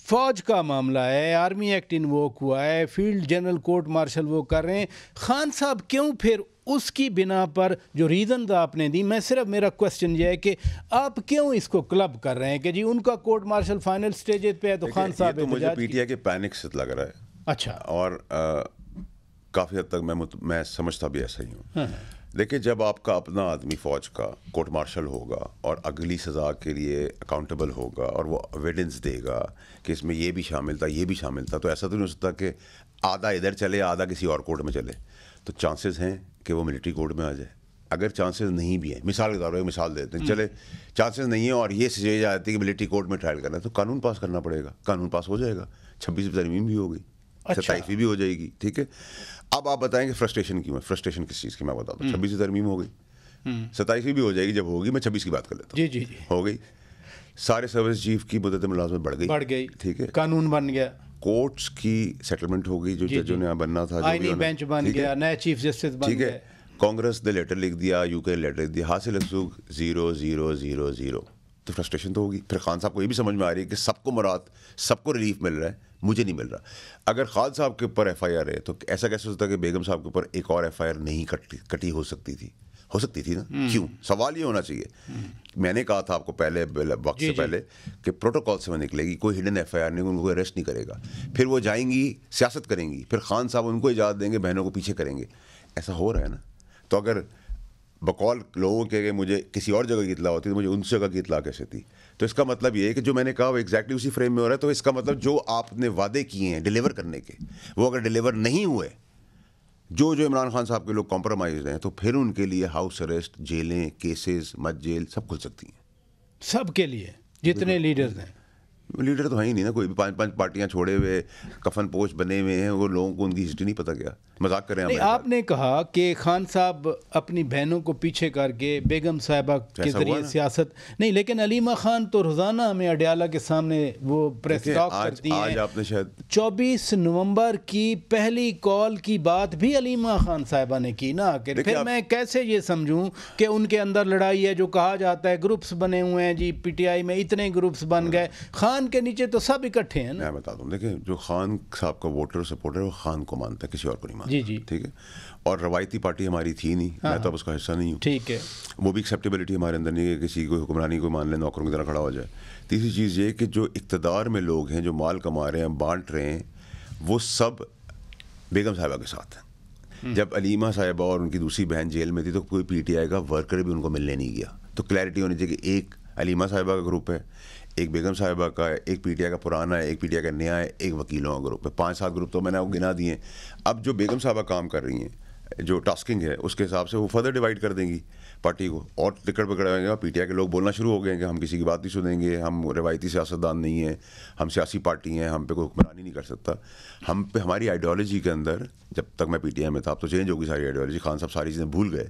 فوج کا معاملہ ہے، آرمی ایکٹ انووک ہوا ہے، فیلڈ جنرل کورٹ مارشل وہ کر رہے ہیں، خان صاحب کیوں پھر اس کی بنا پر جو ریزنز آپ نے دی، میں صرف میرا کوسچن یہ ہے کہ آپ کیوں اس کو کلب کر رہے ہیں کہ جی ان کا کورٹ مارشل فائنل سٹیجز پہ ہے تو خان صاحب تو مجھے پی ٹی آئی کے پینک سے لگ رہا ہے. اچھا. اور کافی حد تک میں سمجھتا بھی ایسا ہی ہوں. دیکھیں جب آپ کا اپنا آدمی فوج کا کورٹ مارشل ہوگا اور اگلی سزا کے لیے اکاؤنٹیبل ہوگا اور وہ ایویڈنس دے گا کہ اس میں یہ بھی شامل تھا یہ بھی شامل تھا، تو ایسا تو نہیں ہو سکتا کہ آدھا ادھر چلے آدھا کسی اور کورٹ میں چلے. تو چانسز ہیں کہ وہ ملٹری کورٹ میں آ جائے. اگر چانسز نہیں بھی ہیں، مثال کے طور پر مثال دیتے ہیں، چلے چانسز نہیں ہیں اور یہ سجیج آتی ہے کہ ملٹری کورٹ میں ٹرائل کرنا ہے، تو قانون پاس کرنا پڑے گا. قانون پاس ہو جائے گا، 26 ترمیم بھی ہوگی، 27 بھی ہو جائے گی. ٹھیک ہے. اب آپ بتائیں کہ فرسٹریشن کیوں ہے، فرسٹریشن کس چیز کی میں بتاتا ہوں. 26 ترمیم ہو گئی، 27 بھی ہو جائے گی. جب ہوگی میں 26 کی بات کر لیتا ہوں. جی ہو گئی. سارے سروس چیف کی مدت ملازمت بڑھ گئی. ٹھیک ہے. قانون بن گیا. کورٹس کی سیٹلمنٹ ہو گئی، جو ججوں نے بننا تھا، آئینی بینچ بن گیا، نئے چیف جسٹس بن گئے. کانگریس نے لیٹر لکھ دیا، یو کے لیٹر لکھ دیا، حاصل حقوق 0,0,0,0. تو فرسٹریشن تو ہوگی. پھر خان صاحب کو یہ بھی سمجھ میں آ رہی ہے کہ سب کو مراد، سب کو ریلیف مل رہا ہے، مجھے نہیں مل رہا. اگر خان صاحب کے اوپر ایف آئی آر ہے تو ایسا کیسے ہوتا ہے کہ بیگم صاحب کے اوپر ایک اور ایف آئی آر نہیں کٹی ہو سکتی تھی نا. کیوں؟ سوال یہ ہونا چاہیے. میں نے کہا تھا آپ کو پہلے وقت سے پہلے کہ پروٹوکال سے وہ نکلے گی، کوئی ہڈن ایف آئی آر نہیں، ان کو اریسٹ نہیں کرے گا. پھر وہ جائیں گی سیاست کریں گی، پھر خان صاحب ان کو اجازت دیں گے، بہنوں کو پیچھے کریں گے. ایسا ہو رہا ہے نا. تو اگر بقول لوگوں کے مجھے کسی اور جگہ کی اطلاع ہوتی تو مجھے ان جگہ کی اطلاع کیسے تھی؟ تو اس کا مطلب یہ ہے کہ جو میں نے کہا وہ ایگزیکٹلی اسی فریم میں ہو رہا ہے. تو اس کا مطلب جو آپ نے وعدے کیے ہیں ڈیلیور کرنے کے، وہ اگر ڈیلیور نہیں ہوئے، جو عمران خان صاحب کے لوگ کمپرومائز ہیں، تو پھر ان کے لیے ہاؤس اریسٹ، جیلیں، کیسز، مت جیل سب کھل سکتی ہیں. سب کے لیے جتنے لیڈرز ہیں. لیڈر تو ہے ہی نہیں نا کوئی بھی. 5 پارٹیاں چھوڑے ہوئے کفن پوش بنے ہوئے ہیں، وہ لوگوں کو ان کی ہسٹری نہیں پتہ. کیا مذاق کر رہے ہیں؟ آپ نے کہا کہ خان صاحب اپنی بہنوں کو پیچھے کر کے بیگم صاحبہ کے ذریعے سیاست نہیں، لیکن علیمہ خان تو روزانہ ہمیں اڈیالہ کے سامنے وہ پریس ٹاک کرتی ہیں. آج آپ نے شاید 24 نومبر کی پہلی کال کی بات بھی علیمہ خان صاحبہ نے کی نا. کہ پھر میں کیسے یہ سمجھوں کہ ان کے اندر لڑائی ہے؟ جو کہا جاتا ہے گروپس بنے ہوئے ہیں جی، پی ٹی آئی میں اتنے گروپس بن گئے، خان کے نیچے تو سب اکٹھے ہیں نا. میں بتا دوں، دیکھیں جو خان صاحب کا ووٹر سپورٹر ہے وہ خان کو مانتا ہے، کسی اور کو نہیں مانتا. جی. ٹھیک ہے. اور روایتی پارٹی ہماری تھی نہیں، میں تو اب اس کا حصہ نہیں ہوں. ٹھیک ہے. وہ بھی ایکسیپٹیبلٹی ہمارے اندر نہیں ہے کہ کسی کو حکمرانی کو مان لیں، نوکروں کی طرح کھڑا ہو جائے. تیسری چیز یہ کہ جو اقتدار میں لوگ ہیں، جو مال کما رہے ہیں، بانٹ رہے ہیں، وہ سب بیگم صاحبہ کے ساتھ ہیں. جب علیمہ صاحبہ اور ان کی دوسری بہن جیل میں تھی تو کوئی پی ٹی آئی کا ورکر بھی ان کو ملنے نہیں گیا. تو کلیئرٹی ہونی چاہیے کہ ایک علیمہ صاحبہ کا گروپ ہے، ایک بیگم صاحبہ کا ہے، ایک پی ٹی آئی کا پرانا ہے، ایک پی ٹی آئی کا نیا ہے، ایک وکیلوں کا گروپ ہے. 5-7 گروپ تو میں نے آپ کو گنا دیے. اب جو بیگم صاحبہ کام کر رہی ہیں، جو ٹاسکنگ ہے اس کے حساب سے وہ فردر ڈیوائڈ کر دیں گی پارٹی کو، اور ٹکٹ پکڑائیں گے. اور پی ٹی آئی کے لوگ بولنا شروع ہو گئے ہیں کہ ہم کسی کی بات نہیں سنیں گے، ہم روایتی سیاستدان نہیں ہیں، ہم سیاسی پارٹی ہیں، ہم پہ کوئی حکمرانی نہیں کر سکتا. ہم پہ ہماری آئیڈیالوجی کے اندر، جب تک میں پی ٹی آئی میں تھا، اب تو چینج ہوگی ساری آئیڈیالوجی، خان صاحب ساری چیزیں بھول گئے.